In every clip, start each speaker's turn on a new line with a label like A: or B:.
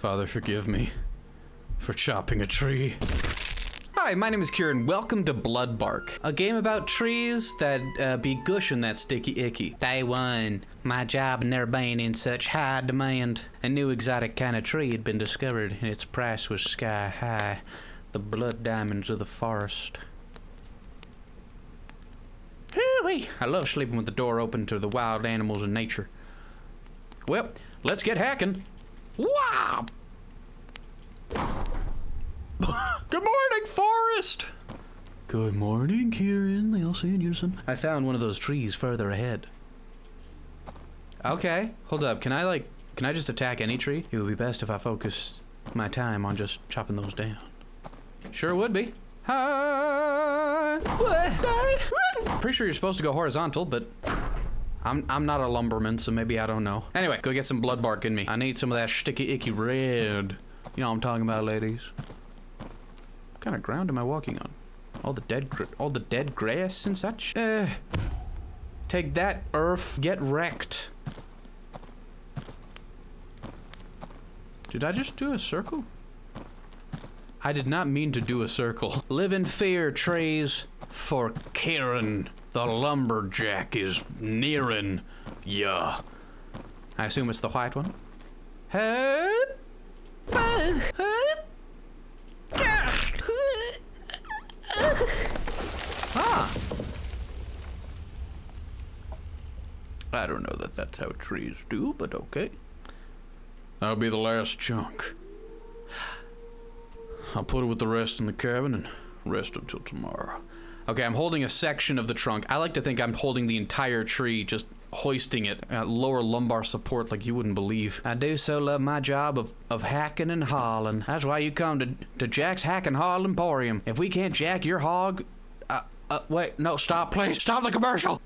A: Father, forgive me for chopping a tree. Hi, my name is Kieran. Welcome to Bloodbark, a game about trees that be gushing that sticky icky. Day one, my job never been in such high demand. A new exotic kind of tree had been discovered, and its price was sky high. The blood diamonds of the forest. Hoo-wee! I love sleeping with the door open to the wild animals and nature. Well, let's get hacking. Wow! Good morning, forest! Good morning, Kieran. They all say in unison. I found one of those trees further ahead. Okay, hold up. Can I just attack any tree? It would be best if I focus my time on just chopping those down. Sure would be. Pretty sure you're supposed to go horizontal, but I'm not a lumberman, so maybe I don't know. Anyway, go get some blood bark in me. I need some of that sticky, icky red. You know what I'm talking about, ladies. What kind of ground am I walking on? All the dead grass and such? Take that, earth. Get wrecked. Did I just do a circle? I did not mean to do a circle. Live in fear, trees, for Kieran, the lumberjack, is nearing ya. I assume it's the white one. Ah. I don't know that that's how trees do, but okay. That'll be the last chunk. I'll put it with the rest in the cabin and rest until tomorrow. Okay, I'm holding a section of the trunk. I like to think I'm holding the entire tree, just hoisting it at lower lumbar support like you wouldn't believe. I do so love my job of hacking and hauling. That's why you come to Jack's Hack and Haul Emporium. If we can't jack your hog... wait, no, stop, please. Stop the commercial!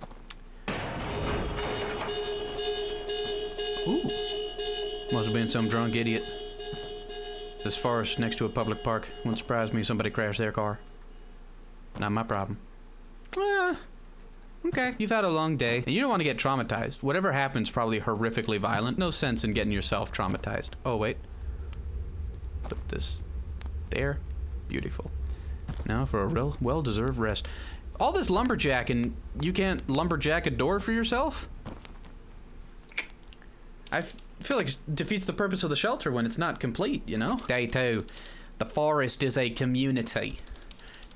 A: Ooh. Must have been some drunk idiot. This forest next to a public park. Wouldn't surprise me if somebody crashed their car. Not my problem. Okay. You've had a long day, and you don't want to get traumatized. Whatever happens probably horrifically violent. No sense in getting yourself traumatized. Oh, wait. Put this there. Beautiful. Now for a real well-deserved rest. All this lumberjacking, you can't lumberjack a door for yourself? I feel like it defeats the purpose of the shelter when it's not complete, you know? Day 2. The forest is a community.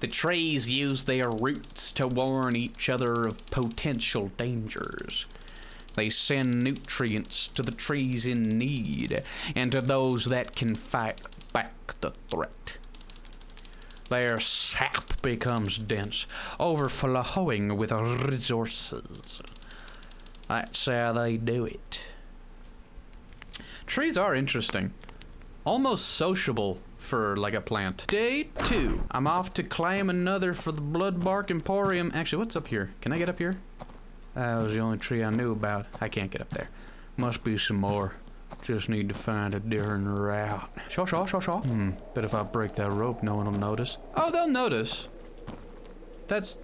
A: The trees use their roots to warn each other of potential dangers. They send nutrients to the trees in need and to those that can fight back the threat. Their sap becomes dense, overflowing with resources. That's how they do it. Trees are interesting. Almost sociable for like a plant. Day 2. I'm off to claim another for the Bloodbark Emporium. Actually, what's up here? Can I get up here? That was the only tree I knew about. I can't get up there. Must be some more. Just need to find a different route. Shaw. Bet if I break that rope, no one will notice. Oh, they'll notice. That's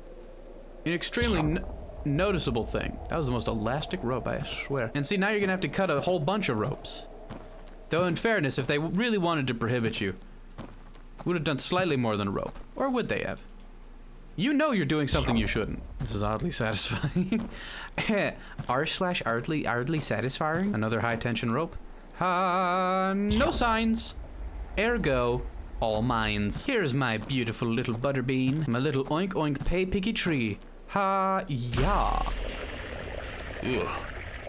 A: an extremely noticeable thing. That was the most elastic rope, I swear. And see, now you're gonna have to cut a whole bunch of ropes. Though in fairness, if they really wanted to prohibit you, would have done slightly more than a rope. Or would they have? You know you're doing something you shouldn't. This is oddly satisfying. R/oddly satisfying. Another high tension rope. No signs. Ergo, all mines. Here's my beautiful little butterbean. My little oink oink pay picky tree. Yeah. Ugh.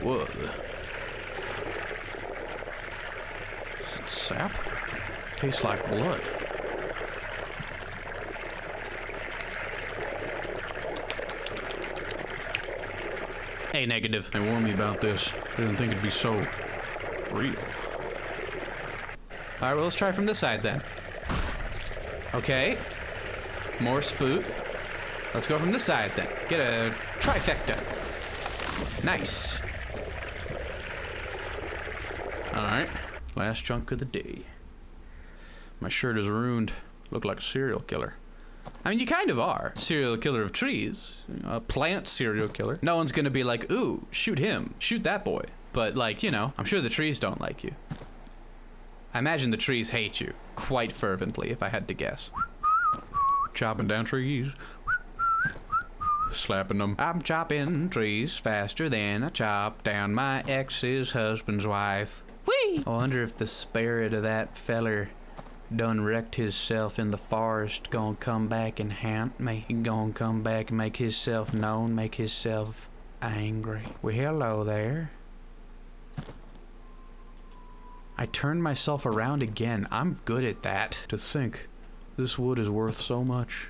A: What? Is it sap? Tastes like blood. A negative. They warned me about this. Didn't think it'd be so real. Alright, well, let's try from this side then. Okay. More spoot. Let's go from this side then. Get a trifecta. Nice. Alright. Last chunk of the day. My shirt is ruined. Look like a serial killer. I mean, you kind of are. Serial killer of trees. A plant serial killer. No one's gonna be like, ooh, shoot him. Shoot that boy. But, like, you know, I'm sure the trees don't like you. I imagine the trees hate you quite fervently, if I had to guess. Chopping down trees. Slapping them. I'm chopping trees faster than I chop down my ex's husband's wife. Whee! I wonder if the spirit of that feller done wrecked himself in the forest, gonna come back and haunt me. He gonna come back and make himself known, make himself angry. Well, hello there. I turned myself around again. I'm good at that. To think this wood is worth so much.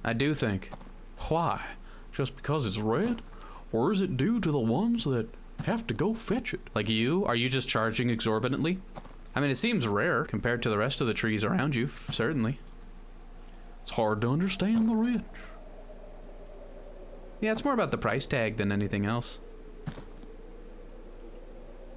A: I do think. Why? Just because it's red? Or is it due to the ones that have to go fetch it? Like you? Are you just charging exorbitantly? I mean, it seems rare compared to the rest of the trees around you, certainly. It's hard to understand the rich. Yeah, it's more about the price tag than anything else.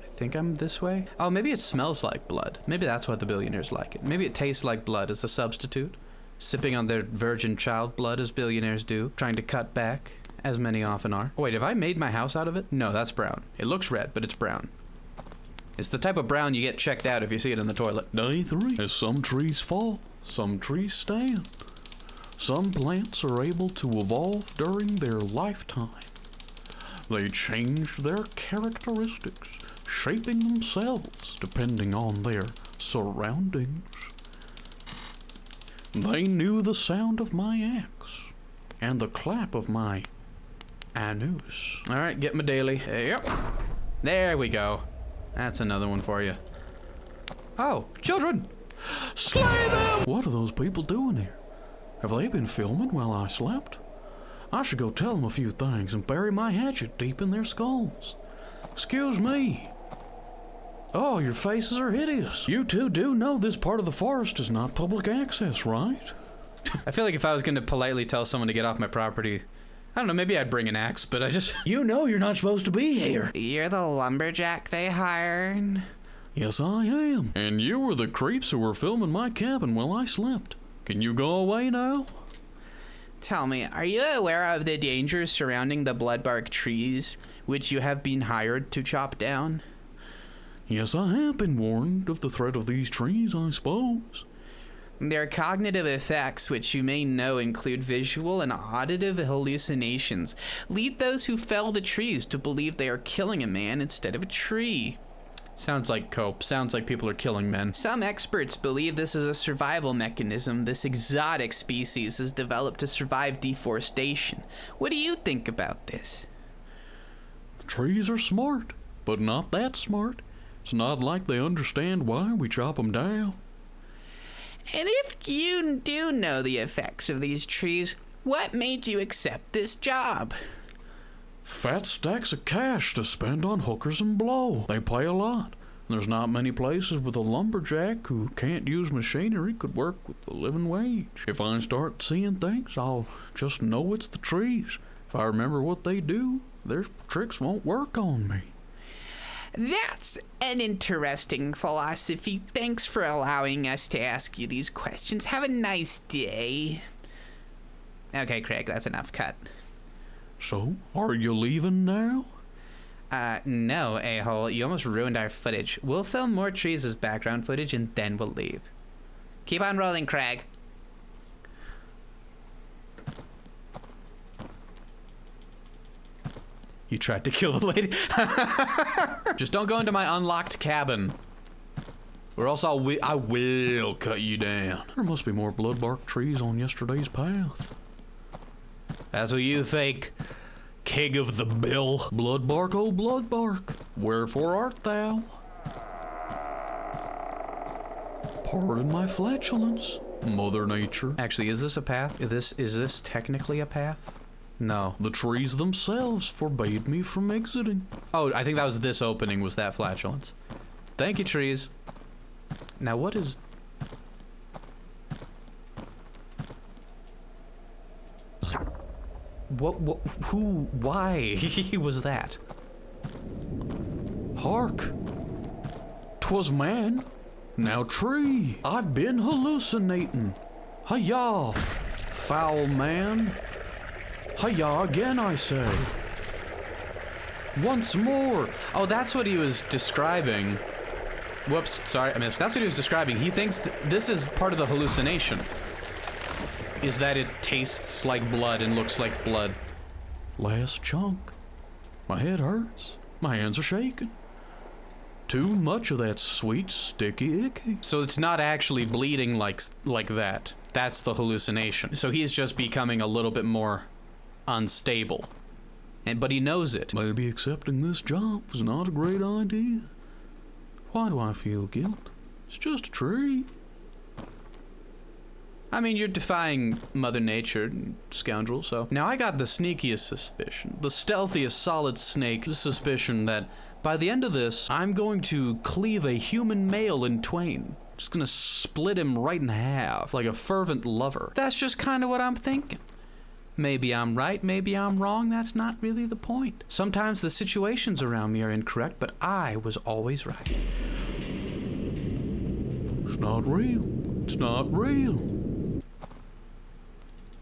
A: I think I'm this way. Oh, maybe it smells like blood. Maybe that's why the billionaires like it. Maybe it tastes like blood as a substitute. Sipping on their virgin child blood as billionaires do. Trying to cut back, as many often are. Oh, wait, have I made my house out of it? No, that's brown. It looks red, but it's brown. It's the type of brown you get checked out if you see it in the toilet. Day 3. As some trees fall, some trees stand. Some plants are able to evolve during their lifetime. They change their characteristics, shaping themselves depending on their surroundings. They knew the sound of my axe and the clap of my anus. All right, get my daily. Yep. There we go. That's another one for you. Oh, children! Slay them! What are those people doing here? Have they been filming while I slept? I should go tell them a few things and bury my hatchet deep in their skulls. Excuse me. Oh, your faces are hideous. You two do know this part of the forest is not public access, right? I feel like if I was going to politely tell someone to get off my property, I don't know, maybe I'd bring an axe, but I just... You know you're not supposed to be here. You're the lumberjack they hired? Yes, I am. And you were the creeps who were filming my cabin while I slept. Can you go away now? Tell me, are you aware of the dangers surrounding the bloodbark trees, which you have been hired to chop down? Yes, I have been warned of the threat of these trees, I suppose. Their cognitive effects, which you may know include visual and auditive hallucinations, lead those who fell the trees to believe they are killing a man instead of a tree. Sounds like cope. Sounds like people are killing men. Some experts believe this is a survival mechanism this exotic species has developed to survive deforestation. What do you think about this? The trees are smart, but not that smart. It's not like they understand why we chop them down. And if you do know the effects of these trees, what made you accept this job? Fat stacks of cash to spend on hookers and blow. They pay a lot. There's not many places with a lumberjack who can't use machinery could work with the living wage. If I start seeing things, I'll just know it's the trees. If I remember what they do, their tricks won't work on me. That's an interesting philosophy. Thanks for allowing us to ask you these questions. Have a nice day. Okay, Craig, that's enough. Cut. So, are you leaving now? No, a-hole. You almost ruined our footage. We'll film more trees as background footage and then we'll leave. Keep on rolling, Craig. You tried to kill the lady. Just don't go into my unlocked cabin. Or else I will cut you down. There must be more bloodbark trees on yesterday's path. That's what you think, king of the bill. Bloodbark, oh bloodbark, wherefore art thou? Pardon my flatulence, Mother Nature. Actually, is this a path? Is this technically a path? No. The trees themselves forbade me from exiting. Oh, I think that was this opening, was that flatulence. Thank you, trees. Now what is... who, why was that? Hark. 'Twas man, now tree. I've been hallucinating. Hi-yah, foul man. Hi-yah again, I say. Once more. Oh, that's what he was describing. Whoops, sorry, I missed. That's what he was describing. He thinks this is part of the hallucination. Is that it tastes like blood and looks like blood. Last chunk. My head hurts. My hands are shaking. Too much of that sweet, sticky icky. So it's not actually bleeding like that. That's the hallucination. So he's just becoming a little bit more unstable. But he knows it. Maybe accepting this job was not a great idea. Why do I feel guilt? It's just a tree. I mean, you're defying Mother Nature, scoundrel, so... Now, I got the sneakiest suspicion, the stealthiest solid snake suspicion that by the end of this, I'm going to cleave a human male in twain. Just gonna split him right in half, like a fervent lover. That's just kind of what I'm thinking. Maybe I'm right, maybe I'm wrong, that's not really the point. Sometimes the situations around me are incorrect, but I was always right. It's not real. It's not real.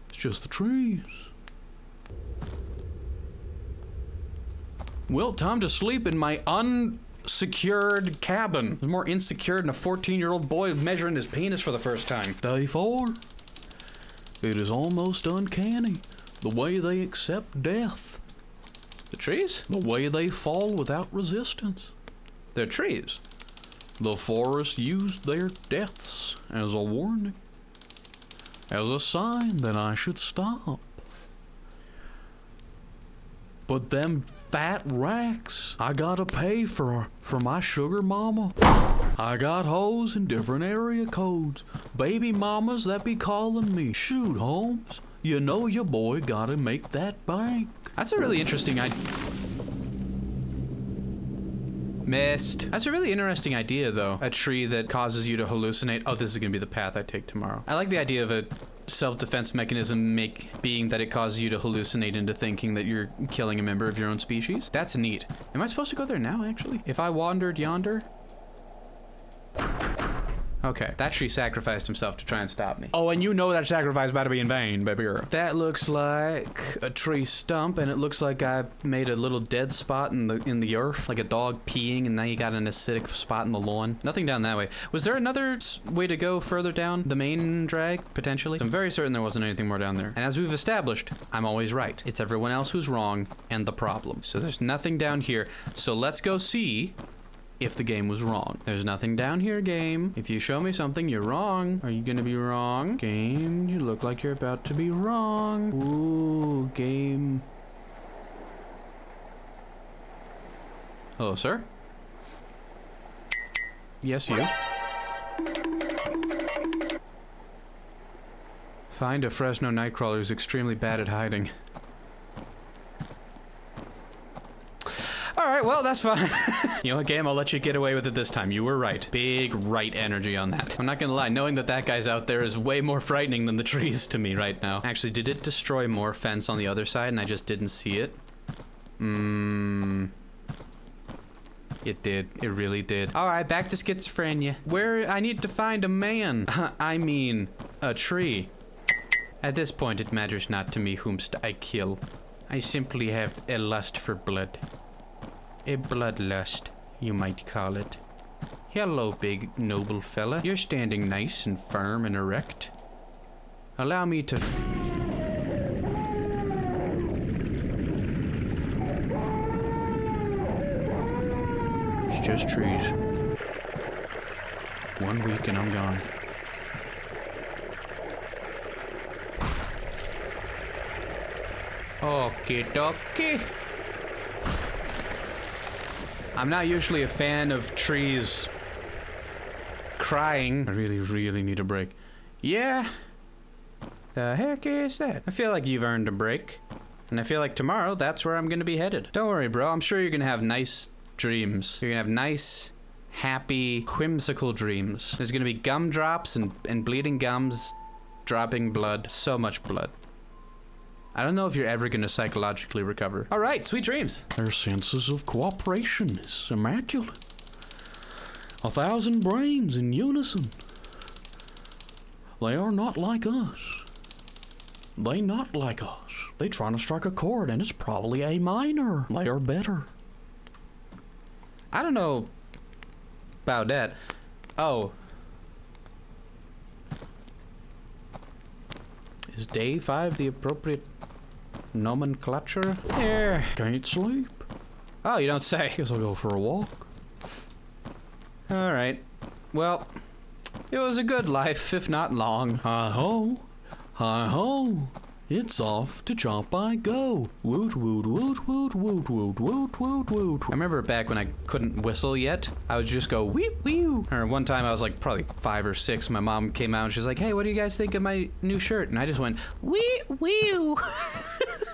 A: It's just the trees. Well, time to sleep in my unsecured cabin. It's more insecure than a 14-year-old boy measuring his penis for the first time. Day 4. It is almost uncanny, the way they accept death. The trees? The way they fall without resistance. They're trees. The forest used their deaths as a warning, as a sign that I should stop. But them fat racks I gotta pay for my sugar mama. I got hoes in different area codes. Baby mamas that be calling me. Shoot, Holmes, you know your boy gotta make that bank. That's a really interesting idea. Missed. That's a really interesting idea, though. A tree that causes you to hallucinate. Oh, this is gonna be the path I take tomorrow. I like the idea of a self-defense mechanism being that it causes you to hallucinate into thinking that you're killing a member of your own species. That's neat. Am I supposed to go there now, actually? If I wandered yonder? Okay, that tree sacrificed himself to try and stop me. Oh, and you know that sacrifice about to be in vain, baby girl. That looks like a tree stump, and it looks like I made a little dead spot in the earth, like a dog peeing, and now you got an acidic spot in the lawn. Nothing down that way. Was there another way to go further down the main drag, potentially? I'm very certain there wasn't anything more down there. And as we've established, I'm always right. It's everyone else who's wrong and the problem. So there's nothing down here. So let's go see if the game was wrong. There's nothing down here, game. If you show me something, you're wrong. Are you gonna be wrong? Game, you look like you're about to be wrong. Ooh, game. Hello, sir? Yes, you. Find a Fresno Nightcrawler who's extremely bad at hiding. Alright, well, that's fine. You know what, game? I'll let you get away with it this time. You were right. Big right energy on that. I'm not gonna lie, knowing that that guy's out there is way more frightening than the trees to me right now. Actually, did it destroy more fence on the other side and I just didn't see it? It did. It really did. Alright, back to schizophrenia. Where I need to find a man. I mean, a tree. At this point, it matters not to me whomst I kill. I simply have a lust for blood. A bloodlust, you might call it. Hello, big, noble fella. You're standing nice and firm and erect. Allow me to... It's just trees. 1 week and I'm gone. Okie dokie. I'm not usually a fan of trees crying. I really, really need a break. Yeah? The heck is that? I feel like you've earned a break. And I feel like tomorrow, that's where I'm gonna be headed. Don't worry, bro. I'm sure you're gonna have nice dreams. You're gonna have nice, happy, whimsical dreams. There's gonna be gumdrops and bleeding gums dropping blood. So much blood. I don't know if you're ever going to psychologically recover. All right, sweet dreams. Their senses of cooperation is immaculate. 1,000 brains in unison. They are not like us. They not like us. They trying to strike a chord and it's probably A minor. They are better. I don't know about that. Oh. Is day 5 the appropriate nomenclature?
B: Yeah, can't sleep.
A: Oh, you don't say.
B: Guess I'll go for a walk.
A: Alright. Well, it was a good life, if not long.
B: Hi-ho. Hi-ho. It's off to chomp I go. Woot, woot, woot, woot, woot, woot, woot, woot, woot.
A: I remember back when I couldn't whistle yet, I would just go wee wee. Or one time I was like probably 5 or 6, my mom came out and she's like, hey, what do you guys think of my new shirt? And I just went wee wee.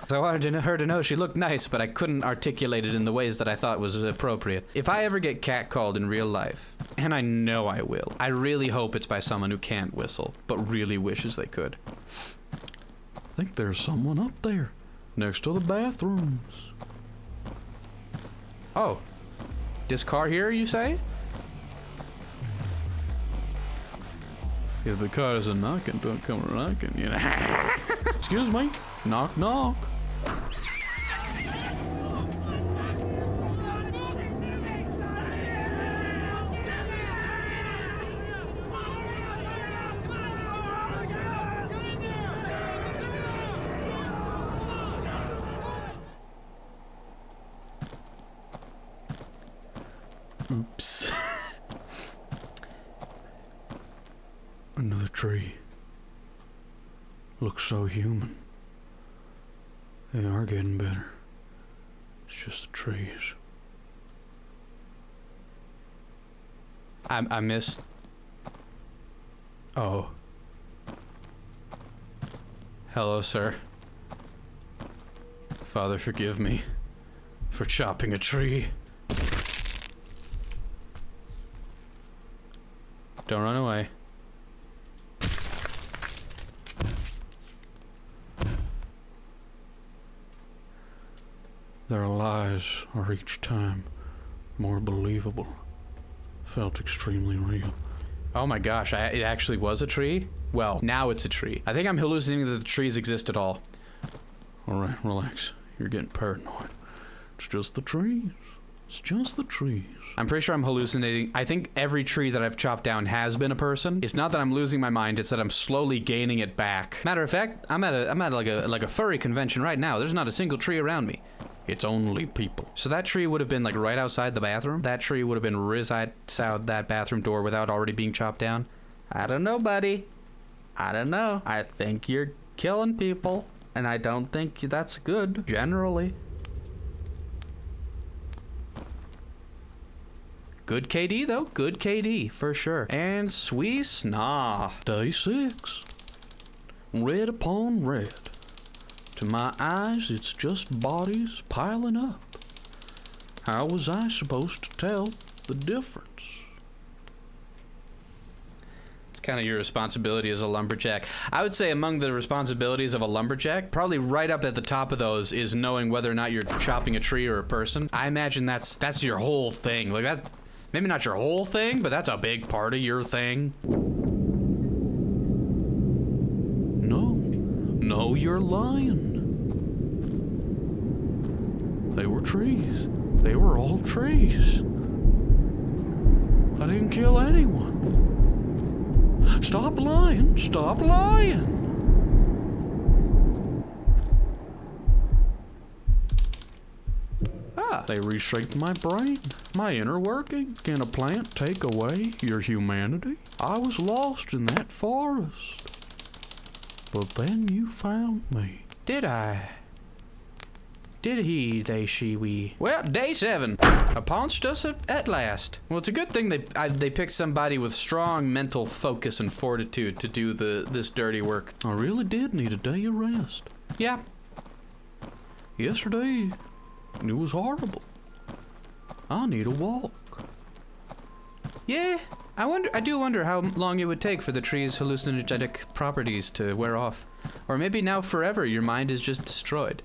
A: So I wanted her to know she looked nice, but I couldn't articulate it in the ways that I thought was appropriate. If I ever get catcalled in real life, and I know I will, I really hope it's by someone who can't whistle, but really wishes they could.
B: I think there's someone up there, next to the bathrooms.
A: Oh, this car here, you say?
B: If the car isn't knocking, don't come knocking, you know. Excuse me. Knock, knock.
A: Oops.
B: Another tree. Looks so human. They are getting better. It's just the trees.
A: I missed. Oh. Hello, sir. Father, forgive me for chopping a tree. Don't run away.
B: Their lies are each time more believable. Felt extremely real.
A: Oh my gosh, it actually was a tree? Well, now it's a tree. I think I'm hallucinating that the trees exist at all.
B: Alright, relax. You're getting paranoid. It's just the trees. It's just the trees.
A: I'm pretty sure I'm hallucinating. I think every tree that I've chopped down has been a person. It's not that I'm losing my mind, it's that I'm slowly gaining it back. Matter of fact, I'm at like a furry convention right now. There's not a single tree around me.
B: It's only people.
A: So that tree would have been like right outside the bathroom? That tree would have been right outside that bathroom door without already being chopped down? I don't know, buddy. I don't know. I think you're killing people, and I don't think that's good, generally. Good KD, though. Good KD, for sure. And Swiss, nah.
B: Day 6. Red upon red. To my eyes, it's just bodies piling up. How was I supposed to tell the difference?
A: It's kind of your responsibility as a lumberjack. I would say among the responsibilities of a lumberjack, probably right up at the top of those is knowing whether or not you're chopping a tree or a person. I imagine that's your whole thing. Like that, maybe not your whole thing, but that's a big part of your thing.
B: No, you're lying. They were trees. They were all trees. I didn't kill anyone. Stop lying. Stop lying. They reshaped my brain, my inner working. Can a plant take away your humanity? I was lost in that forest. But then you found me.
A: Did I? Did he, they, she, we? Well, day 7. Uponsed us at last. Well, it's a good thing they picked somebody with strong mental focus and fortitude to do this dirty work.
B: I really did need a day of rest.
A: Yeah.
B: Yesterday, it was horrible. I need a walk.
A: Yeah. I do wonder how long it would take for the tree's hallucinogenic properties to wear off. Or maybe now forever your mind is just destroyed.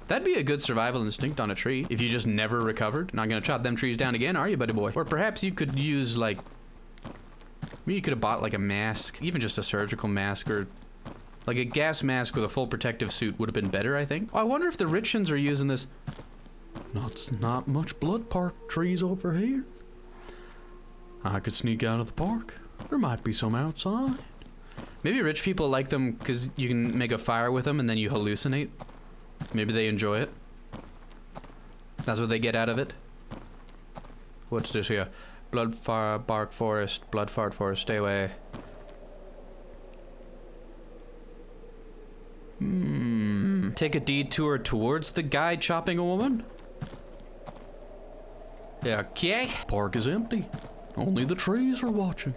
A: That'd be a good survival instinct on a tree, if you just never recovered. Not gonna chop them trees down again, are you, buddy boy? Or perhaps you could use, like... Maybe you could have bought, like, a mask, even just a surgical mask, or... Like a gas mask with a full protective suit would have been better, I think. Oh, I wonder if the Richens are using this...
B: Not much Bloodbark trees over here. I could sneak out of the park. There might be some outside.
A: Maybe rich people like them because you can make a fire with them and then you hallucinate. Maybe they enjoy it. That's what they get out of it. What's this here? Bloodbark forest, bloodfart forest, stay away. Take a detour towards the guy chopping a woman? Yeah, okay.
B: Park is empty. Only the trees are watching.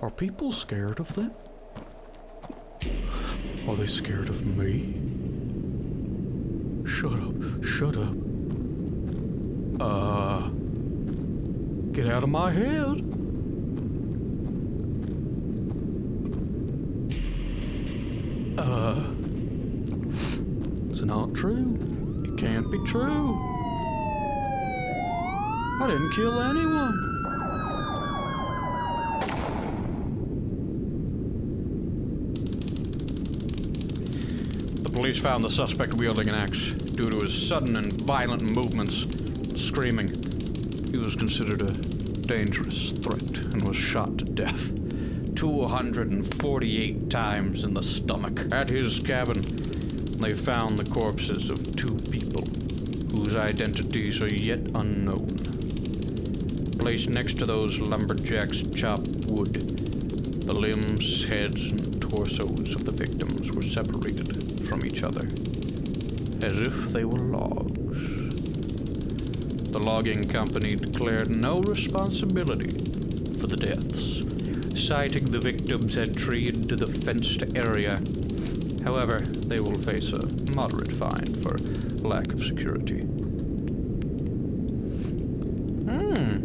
B: Are people scared of them? Are they scared of me? Shut up, shut up. Get out of my head. It's not true. It can't be true. I didn't kill anyone.
A: The police found the suspect wielding an axe due to his sudden and violent movements, screaming.
B: He was considered a dangerous threat and was shot to death
A: 248 times in the stomach.
B: at his cabin. They found the corpses of 2 people whose identities are yet unknown. Placed next to those lumberjacks chopped wood, the limbs, heads, and torsos of the victims were separated from each other, as if they were logs. The logging company declared no responsibility for the deaths, citing the victims' entry into the fenced area. However, they will face a moderate fine for lack of security.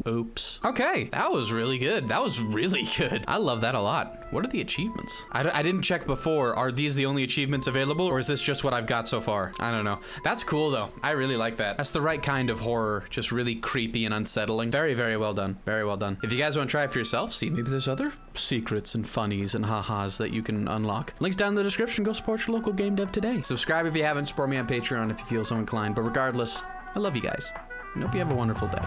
A: Oops. Okay, that was really good. That was really good. I love that a lot. What are the achievements? I didn't check before. Are these the only achievements available, or is this just what I've got so far? I don't know. That's cool, though. I really like that. That's the right kind of horror. Just really creepy and unsettling. Very, very well done. Very well done. If you guys want to try it for yourself, see, maybe there's other secrets and funnies and ha-has that you can unlock. Links down in the description. Go support your local game dev today. Subscribe if you haven't. Support me on Patreon if you feel so inclined. But regardless, I love you guys. I hope you have a wonderful day.